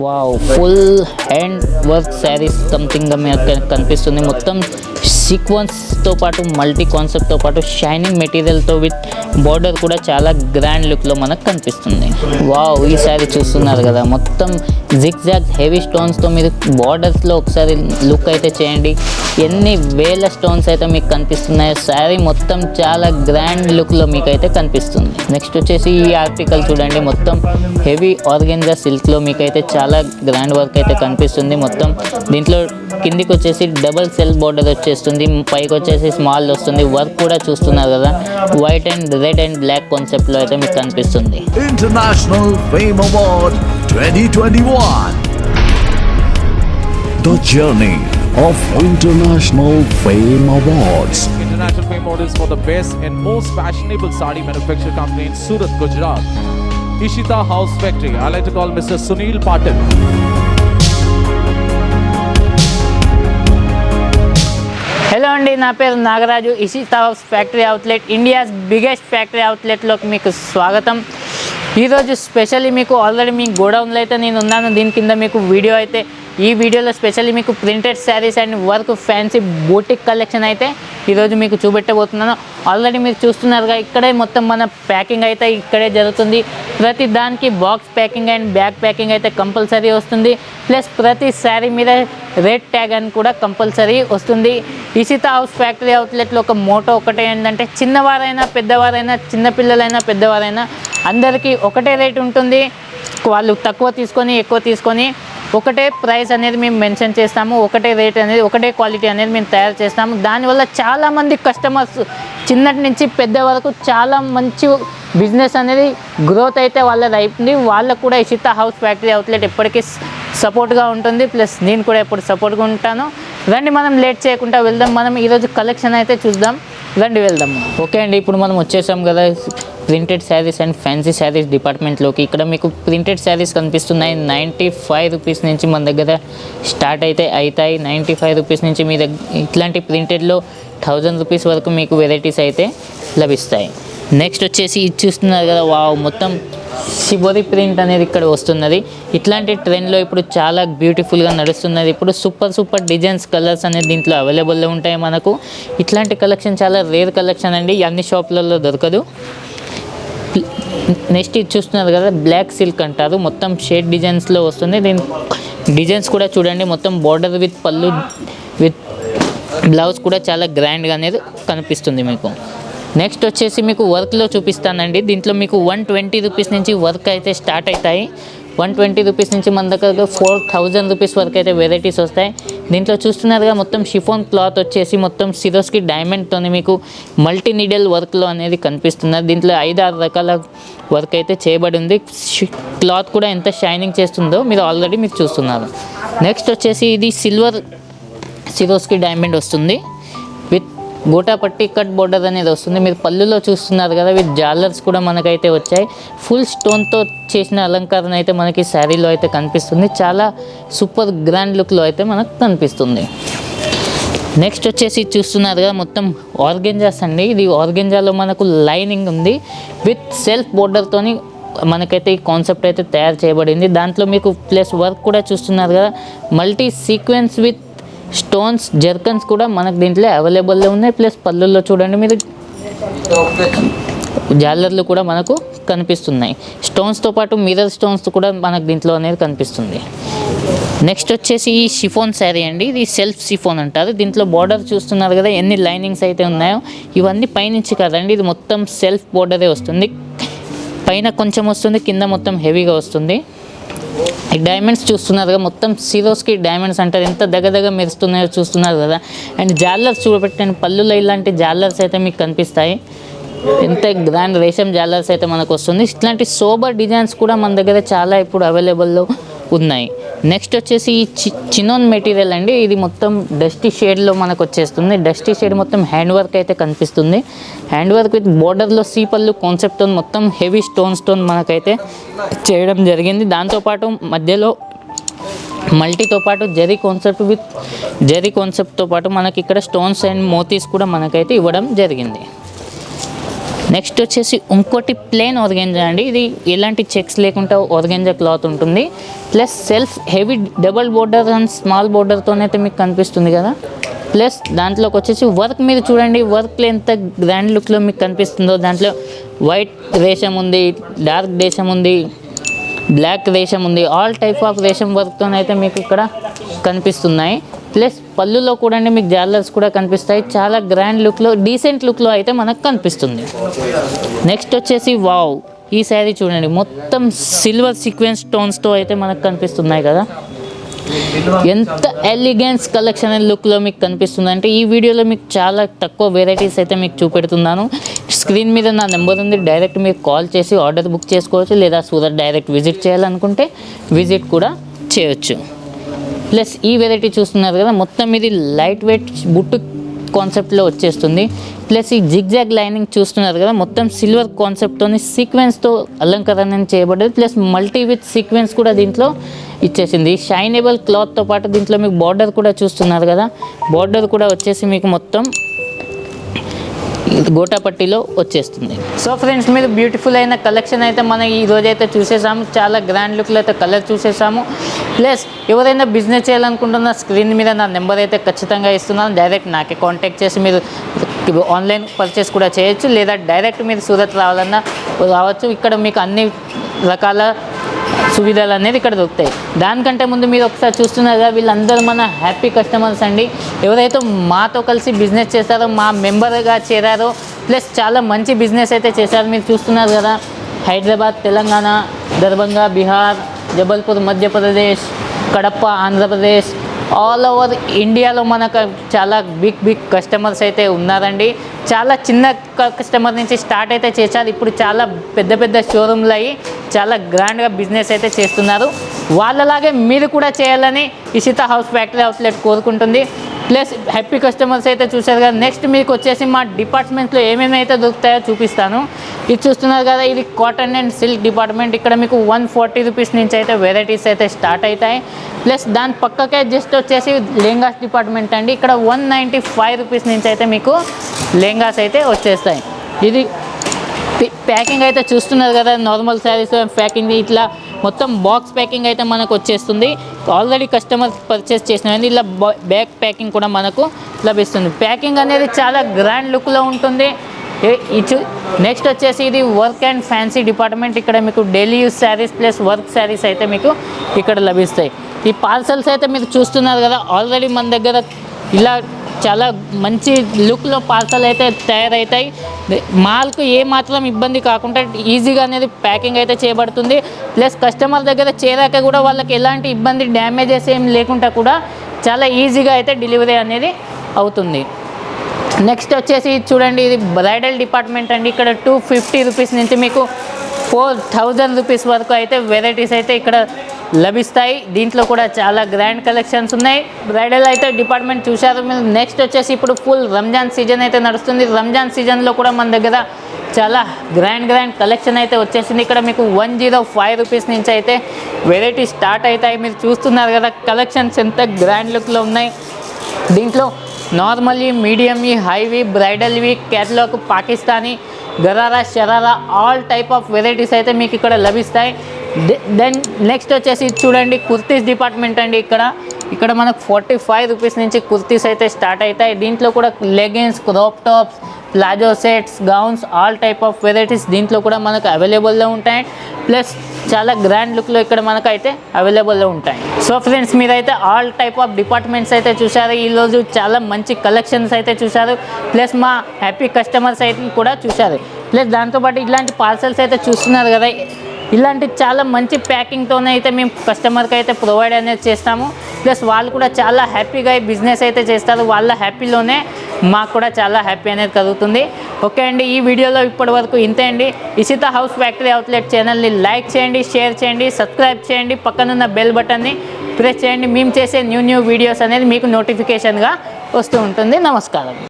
Wow, full hand work saris సంథింగ్గా మీకు కనిపిస్తుంది. మొత్తం సీక్వెన్స్తో పాటు మల్టీ కాన్సెప్ట్తో పాటు షైనింగ్ మెటీరియల్తో విత్ బార్డర్ కూడా చాలా గ్రాండ్ లుక్లో మనకు కనిపిస్తుంది. వావ్, ఈ శారీ చూస్తున్నారు కదా, మొత్తం జిగ్జాగ్ హెవీ స్టోన్స్తో మీరు బార్డర్స్లో ఒకసారి లుక్ అయితే చేయండి. ఎన్ని వేల స్టోన్స్ అయితే మీకు కనిపిస్తున్నాయో. శారీ మొత్తం చాలా గ్రాండ్ లుక్లో మీకు అయితే కనిపిస్తుంది. నెక్స్ట్ వచ్చేసి ఈ ఆర్టికల్ చూడండి, మొత్తం హెవీ ఆర్గెన్జా సిల్క్లో మీకు అయితే చాలా గ్రాండ్ వర్క్ అయితే కనిపిస్తుంది. మొత్తం దీంట్లో కిందికి వచ్చేసి డబుల్ సెల్ఫ్ బార్డర్ వచ్చేస్తుంది, పైకి వచ్చేసి స్మాల్ వస్తుంది. వర్క్ కూడా చూస్తున్నారు కదా, white and red and black concept లో అయితే మీకు కనిపిస్తుంది. International fame award 2021. The journey of International Fame Awards. International Fame Awards for the best and most fashionable sari manufacturing company in Surat, Gujarat. Ishita House Factory. I like to call Mr. Sunil Patil. Hello అండి, నా పేరు Nagaraju. Ishita house factory outlet, India's biggest factory అవుట్లెట్లోకి మీకు స్వాగతం. ఈరోజు specially మీకు already మీ గోడౌన్లో అయితే నేను ఉన్నాను. దీని కింద మీకు వీడియో అయితే, ఈ వీడియోలో స్పెషల్లీ మీకు printed saris and work fancy boutique collection అయితే ఈరోజు మీకు చూపెట్టబోతున్నాను. ఆల్రెడీ మీరు చూస్తున్నారుగా, ఇక్కడే మొత్తం మన ప్యాకింగ్ అయితే ఇక్కడే జరుగుతుంది. ప్రతి దానికి box packing and bag packing అయితే కంపల్సరీ వస్తుంది. ప్లస్ ప్రతి శారీ మీద రేట్ ట్యాగ్ అని కూడా కంపల్సరీ వస్తుంది. ఇషితా హౌస్ ఫ్యాక్టరీ అవుట్లెట్లో ఒక మోటో ఒకటే ఏంటంటే, చిన్నవారైనా పెద్దవారైనా, చిన్నపిల్లలైనా పెద్దవారైనా అందరికీ ఒకటే రేట్ ఉంటుంది. వాళ్ళు తక్కువ తీసుకొని ఎక్కువ తీసుకొని ఒకటే ప్రైస్ అనేది మేము మెన్షన్ చేస్తాము. ఒకటే రేట్ అనేది, ఒకటే క్వాలిటీ అనేది మేము తయారు చేస్తాము. దానివల్ల చాలామంది కస్టమర్స్ చిన్నటి నుంచి పెద్ద వరకు చాలా మంచి బిజినెస్ అనేది గ్రోత్ అయితే వాళ్ళది అయిపోయింది. వాళ్ళకు కూడా ఇషితా హౌస్ ఫ్యాక్టరీ అవుట్లెట్ ఎప్పటికీ సపోర్ట్గా ఉంటుంది. ప్లస్ నేను కూడా ఎప్పుడు సపోర్ట్గా ఉంటాను. రండి, మనం లేట్ చేయకుండా వెళ్దాం. మనం ఈరోజు కలెక్షన్ అయితే చూద్దాం, రండి వెళ్దాం. ఓకే అండి, ఇప్పుడు మనం వచ్చేసాం కదా printed saris and fancy saris డిపార్ట్మెంట్లోకి. ఇక్కడ మీకు ప్రింటెడ్ శారీస్ కనిపిస్తున్నాయి. 95 రూపీస్ నుంచి మన దగ్గర స్టార్ట్ అయితే అవుతాయి. 95 రూపీస్ నుంచి మీ దగ్గర ఇట్లాంటి ప్రింటెడ్లో 1000 రూపీస్ వరకు మీకు వెరైటీస్ అయితే లభిస్తాయి. నెక్స్ట్ వచ్చేసి ఇది చూస్తున్నారు కదా, వావ్, మొత్తం షిబోరి ప్రింట్ అనేది ఇక్కడ వస్తున్నది. ఇట్లాంటి ట్రెండ్లో ఇప్పుడు చాలా బ్యూటిఫుల్గా నడుస్తున్నది. ఇప్పుడు సూపర్ డిజైన్స్, కలర్స్ అనేది దీంట్లో అవైలబుల్లో ఉంటాయి మనకు. ఇట్లాంటి కలెక్షన్ చాలా రేర్ కలెక్షన్ అండి, అన్ని షాపులలో దొరకదు. నెక్స్ట్ ఇది చూస్తున్నారు కదా, బ్లాక్ సిల్క్ అంటారు. మొత్తం షేడ్ డిజైన్స్లో వస్తుంది. దీని డిజైన్స్ కూడా చూడండి, మొత్తం బార్డర్ విత్ పళ్ళు విత్ బ్లౌజ్ కూడా చాలా గ్రాండ్గా అనేది కనిపిస్తుంది మీకు. నెక్స్ట్ వచ్చేసి మీకు వర్క్లో చూపిస్తానండి. దీంట్లో మీకు 120 రూపీస్ నుంచి వర్క్ అయితే స్టార్ట్ అవుతాయి. 120 రూపీస్ నుంచి మన దగ్గర 4000 రూపీస్ వరకు అయితే వెరైటీస్ వస్తాయి. దీంట్లో చూస్తున్నారుగా, మొత్తం షిఫాన్ క్లాత్ వచ్చేసి మొత్తం సిరోస్కి డైమండ్తో మీకు మల్టీ నీడల్ వర్క్లో అనేది కనిపిస్తున్నారు. దీంట్లో 5-6 రకాల వర్క్ అయితే చేయబడి ఉంది. క్లాత్ కూడా ఎంత షైనింగ్ చేస్తుందో మీరు ఆల్రెడీ మీరు చూస్తున్నారు. నెక్స్ట్ వచ్చేసి ఇది సిల్వర్ సిరోస్కి డైమండ్ వస్తుంది విత్ గోటాపట్టి కట్ బోర్డర్ అనేది వస్తుంది. మీరు పళ్ళులో చూస్తున్నారు కదా, విత్ జాలర్స్ కూడా మనకైతే వచ్చాయి. ఫుల్ స్టోన్తో చేసిన అలంకరణ అయితే మనకి శారీలో అయితే కనిపిస్తుంది. చాలా సూపర్ గ్రాండ్ లుక్లో అయితే మనకు కనిపిస్తుంది. నెక్స్ట్ వచ్చేసి చూస్తున్నారు కదా, మొత్తం ఆర్గెంజాస్ అండి. ఇది ఆర్గెంజాలో మనకు లైనింగ్ ఉంది విత్ సెల్ఫ్ బోర్డర్తోని మనకైతే ఈ కాన్సెప్ట్ అయితే తయారు చేయబడింది. దాంట్లో మీకు ప్లస్ వర్క్ కూడా చూస్తున్నారు కదా, multi sequence with stones, zircons కూడా మనకు దీంట్లో అవైలబుల్లో ఉన్నాయి. ప్లస్ పళ్ళుల్లో చూడండి మీరు జాలర్లు కూడా మనకు కనిపిస్తున్నాయి. స్టోన్స్తో పాటు మిర్రర్ స్టోన్స్ కూడా మనకు దీంట్లో అనేది కనిపిస్తుంది. నెక్స్ట్ వచ్చేసి ఈ షిఫోన్ శారీ అండి. ఇది సెల్ఫ్ షిఫోన్ అంటారు. దీంట్లో బార్డర్ చూస్తున్నారు కదా, ఎన్ని లైనింగ్స్ అయితే ఉన్నాయో. ఇవన్నీ పైనుంచి కదండి, ఇది మొత్తం సెల్ఫ్ బార్డరే వస్తుంది. పైన కొంచెం వస్తుంది, కింద మొత్తం హెవీగా వస్తుంది. ఈ డైమండ్స్ చూస్తున్నారు కదా, మొత్తం సిరోస్కి డైమండ్స్ అంటారు. ఎంత దగ్గర మెరుస్తున్నాయో చూస్తున్నారు కదా. అండ్ జాలర్స్ చూపెట్టండి, పళ్ళులో ఇలాంటి జాలర్స్ అయితే మీకు కనిపిస్తాయి. ఎంత గ్రాండ్ రేషం జాలర్స్ అయితే మనకు వస్తుంది. ఇట్లాంటి సోబర్ డిజైన్స్ కూడా మన దగ్గర చాలా ఇప్పుడు అవైలబుల్లో ఉన్నాయి. నెక్స్ట్ వచ్చేసి ఈ చినోన్ మెటీరియల్ అండి. ఇది మొత్తం డస్టీ షేడ్లో మనకు వచ్చేస్తుంది. డస్టీ షేడ్ మొత్తం హ్యాండ్ వర్క్ అయితే కనిపిస్తుంది. హ్యాండ్ వర్క్ విత్ బోర్డర్లో సీపళ్ళు కాన్సెప్ట్తో మొత్తం హెవీ స్టోన్స్తో మనకైతే చేయడం జరిగింది. దాంతోపాటు మధ్యలో మల్టీతో పాటు జరీ కాన్సెప్ట్తో పాటు మనకి ఇక్కడ స్టోన్స్ అండ్ మోతీస్ కూడా మనకైతే ఇవ్వడం జరిగింది. నెక్స్ట్ వచ్చేసి ఇంకోటి ప్లెయిన్ ఆర్గెంజా అండి. ఇది ఎలాంటి చెక్స్ లేకుండా ఆర్గెంజా క్లాత్ ఉంటుంది. Plus self heavy double border and small బోర్డర్తోనైతే మీకు కనిపిస్తుంది కదా. ప్లస్ దాంట్లోకి వచ్చేసి వర్క్ మీరు చూడండి, వర్క్లో ఎంత గ్రాండ్ లుక్లో మీకు కనిపిస్తుందో. దాంట్లో వైట్ రేషం ఉంది, డార్క్ రేషం ఉంది, బ్లాక్ రేషం ఉంది. ఆల్ టైప్ ఆఫ్ రేషం వర్క్తోనైతే మీకు ఇక్కడ కనిపిస్తున్నాయి. ప్లస్ పళ్ళులో కూడా మీకు జాలర్స్ కూడా కనిపిస్తాయి. చాలా గ్రాండ్ లుక్లో, డీసెంట్ లుక్లో అయితే మనకు కనిపిస్తుంది. నెక్స్ట్ వచ్చేసి వావ్, ఈ శారీ చూడండి, మొత్తం సిల్వర్ సీక్వెన్స్ స్టోన్స్తో అయితే మనకు కనిపిస్తున్నాయి కదా. ఎంత ఎలిగెన్స్ కలెక్షన్ అండ్ లుక్లో మీకు కనిపిస్తుంది అంటే ఈ వీడియోలో మీకు చాలా తక్కువ వెరైటీస్ అయితే మీకు చూపెడుతున్నాను. స్క్రీన్ మీద నా నెంబర్ ఉంది, డైరెక్ట్ మీరు కాల్ చేసి ఆర్డర్ బుక్ చేసుకోవచ్చు. లేదా సూరత్ డైరెక్ట్ విజిట్ చేయాలనుకుంటే విజిట్ కూడా చేయొచ్చు. ప్లస్ ఈ వెరైటీ చూస్తున్నారు కదా, మొత్తం ఇది లైట్ వెయిట్ బుట్టు కాన్సెప్ట్లో వచ్చేస్తుంది. ప్లస్ ఈ జిగ్జాగ్ లైనింగ్ చూస్తున్నారు కదా, మొత్తం సిల్వర్ కాన్సెప్ట్తోని సీక్వెన్స్తో అలంకరణ చేయబడ్డది. ప్లస్ మల్టీ విత్ సీక్వెన్స్ కూడా దీంట్లో ఇచ్చేసింది. షైనబుల్ క్లాత్తో పాటు దీంట్లో మీకు బార్డర్ కూడా చూస్తున్నారు కదా, బార్డర్ కూడా వచ్చేసి మీకు మొత్తం గోటాపట్టిలో వచ్చేస్తుంది. సో ఫ్రెండ్స్, మీరు బ్యూటిఫుల్ అయిన కలెక్షన్ అయితే మనం ఈ రోజైతే చూసేసాము. చాలా గ్రాండ్ లుక్లో అయితే కలర్ చూసేసాము. ప్లస్ ఎవరైనా బిజినెస్ చేయాలనుకుంటున్న స్క్రీన్ మీద నా నెంబర్ అయితే ఖచ్చితంగా ఇస్తున్నాను. డైరెక్ట్ నాకే కాంటాక్ట్ చేసి మీరు ఆన్లైన్ పర్చేస్ కూడా చేయొచ్చు. లేదా డైరెక్ట్ మీరు సూరత్ రావాలన్నా రావచ్చు. ఇక్కడ మీకు అన్ని రకాల సువిధాలు అనేది ఇక్కడ దొరుకుతాయి. దానికంటే ముందు మీరు ఒకసారి చూస్తున్నారు కదా, వీళ్ళందరూ మన హ్యాపీ కస్టమర్స్ అండి. ఎవరైతే మాతో కలిసి బిజినెస్ చేస్తారో, మా మెంబర్గా చేరారో, ప్లస్ చాలా మంచి బిజినెస్ అయితే చేశారు. మీరు చూస్తున్నారు కదా, హైదరాబాద్, తెలంగాణ, దర్భంగా, బీహార్, జబల్పూర్, మధ్యప్రదేశ్, కడప, ఆంధ్రప్రదేశ్, ఆల్ ఓవర్ ఇండియాలో మనకు చాలా బిగ్ కస్టమర్స్ అయితే ఉన్నారండి. చాలా చిన్న కస్టమర్ నుంచి స్టార్ట్ అయితే చేశారు. ఇప్పుడు చాలా పెద్ద షోరూమ్లు అయ్యి చాలా గ్రాండ్గా బిజినెస్ అయితే చేస్తున్నారు. వాళ్ళలాగే మీరు కూడా చేయాలని ఇషితా హౌస్ ఫ్యాక్టరీ అవుట్లెట్ కోరుకుంటుంది. ప్లస్ హ్యాపీ కస్టమర్స్ అయితే చూశారు కదా. నెక్స్ట్ మీకు వచ్చేసి మా డిపార్ట్మెంట్లో ఏమేమి అయితే దొరుకుతాయో చూపిస్తాను. ఇది చూస్తున్నారు కదా, ఇది కాటన్ అండ్ సిల్క్ డిపార్ట్మెంట్. ఇక్కడ మీకు 140 రూపీస్ నుంచి అయితే వెరైటీస్ అయితే స్టార్ట్ అవుతాయి. ప్లస్ దాని పక్కకే జస్ట్ వచ్చేసి లెహంగాస్ డిపార్ట్మెంట్ అండి. ఇక్కడ 195 రూపీస్ నుంచి అయితే మీకు లెహంగాస్ అయితే వచ్చేస్తాయి. ఇది ప్యాకింగ్ అయితే చూస్తున్నారు కదా, నార్మల్ శారీస్ ప్యాకింగ్ ఇట్లా మొత్తం బాక్స్ ప్యాకింగ్ అయితే మనకు వచ్చేస్తుంది. ఆల్రెడీ కస్టమర్ పర్చేస్ చేసినవి ఇలా బ్యాగ్ ప్యాకింగ్ కూడా మనకు లభిస్తుంది. ప్యాకింగ్ అనేది చాలా గ్రాండ్ లుక్లో ఉంటుంది. నెక్స్ట్ వచ్చేసి ఇది వర్క్ అండ్ ఫ్యాన్సీ డిపార్ట్మెంట్. ఇక్కడ మీకు daily use saris plus work saris అయితే మీకు ఇక్కడ లభిస్తాయి. ఈ పార్సల్స్ అయితే మీరు చూస్తున్నారు కదా, ఆల్రెడీ మన దగ్గర ఇలా చాలా మంచి లుక్లో పార్సల్ అయితే తయారవుతాయి. మాల్కు ఏ మాత్రం ఇబ్బంది కాకుండా ఈజీగా అనేది ప్యాకింగ్ అయితే చేయబడుతుంది. ప్లస్ కస్టమర్ దగ్గర చేరాక కూడా వాళ్ళకి ఎలాంటి ఇబ్బంది, డ్యామేజెస్ ఏం లేకుండా కూడా చాలా ఈజీగా అయితే డెలివరీ అనేది అవుతుంది. నెక్స్ట్ వచ్చేసి చూడండి, ఇది బ్రైడల్ డిపార్ట్మెంట్ అండి. ఇక్కడ 250 రూపీస్ నుంచి మీకు 4000 రూపీస్ వరకు అయితే వెరైటీస్ అయితే ఇక్కడ లభిస్తాయి. దీంట్లో కూడా చాలా గ్రాండ్ కలెక్షన్స్ ఉన్నాయి. బ్రైడల్ అయితే డిపార్ట్మెంట్ చూశారు మీరు. నెక్స్ట్ వచ్చేసి ఇప్పుడు ఫుల్ రంజాన్ సీజన్ అయితే నడుస్తుంది. రంజాన్ సీజన్లో కూడా మన దగ్గర చాలా గ్రాండ్ కలెక్షన్ అయితే వచ్చేసింది. ఇక్కడ మీకు 105 రూపీస్ నుంచి అయితే వెరైటీ స్టార్ట్ అవుతాయి. మీరు చూస్తున్నారు కదా, కలెక్షన్స్ ఎంత గ్రాండ్ లుక్లో ఉన్నాయి. దీంట్లో నార్మల్లీ, మీడియంవి, హైవి, బ్రైడల్వి, catalogue, Pakistani, gharara, sharara, all type of varieties అయితే మీకు ఇక్కడ లభిస్తాయి. దెన్ నెక్స్ట్ వచ్చేసి చూడండి, కుర్తీస్ డిపార్ట్మెంట్ అండి. ఇక్కడ మనకు 45 రూపీస్ నుంచి కుర్తీస్ అయితే స్టార్ట్ అవుతాయి. దీంట్లో కూడా leggings, crop tops, palazzo sets, gowns, all type of varieties దీంట్లో కూడా మనకు అవైలబుల్లో ఉంటాయి. ప్లస్ చాలా గ్రాండ్ లుక్లో ఇక్కడ మనకు అయితే అవైలబుల్లో ఉంటాయి. సో ఫ్రెండ్స్, మీరైతే ఆల్ టైప్ ఆఫ్ డిపార్ట్మెంట్స్ అయితే చూశారు. ఈరోజు చాలా మంచి కలెక్షన్స్ అయితే చూశారు. ప్లస్ మా హ్యాపీ కస్టమర్స్ అయితే కూడా చూశారు. ప్లస్ దాంతోపాటు ఇలాంటి పార్సల్స్ అయితే చూస్తున్నారు కదా, ఇలాంటి చాలా మంచి ప్యాకింగ్తోనే అయితే మేము కస్టమర్కి అయితే ప్రొవైడ్ అనేది చేస్తాము. ప్లస్ వాళ్ళు కూడా చాలా హ్యాపీగా బిజినెస్ అయితే చేస్తారు. వాళ్ళ హ్యాపీలోనే మాకు కూడా చాలా హ్యాపీ అనేది కలుగుతుంది. ఓకే అండి, ఈ వీడియోలో ఇప్పటి వరకు ఇంతే అండి. ఇషితా హౌస్ ఫ్యాక్టరీ అవుట్లెట్ ఛానల్ని లైక్ చేయండి, షేర్ చేయండి, సబ్స్క్రైబ్ చేయండి, పక్కనున్న బెల్ బటన్ని ప్రెస్ చేయండి. మేము చేసే న్యూ వీడియోస్ అనేది మీకు నోటిఫికేషన్గా వస్తూ ఉంటుంది. నమస్కారం.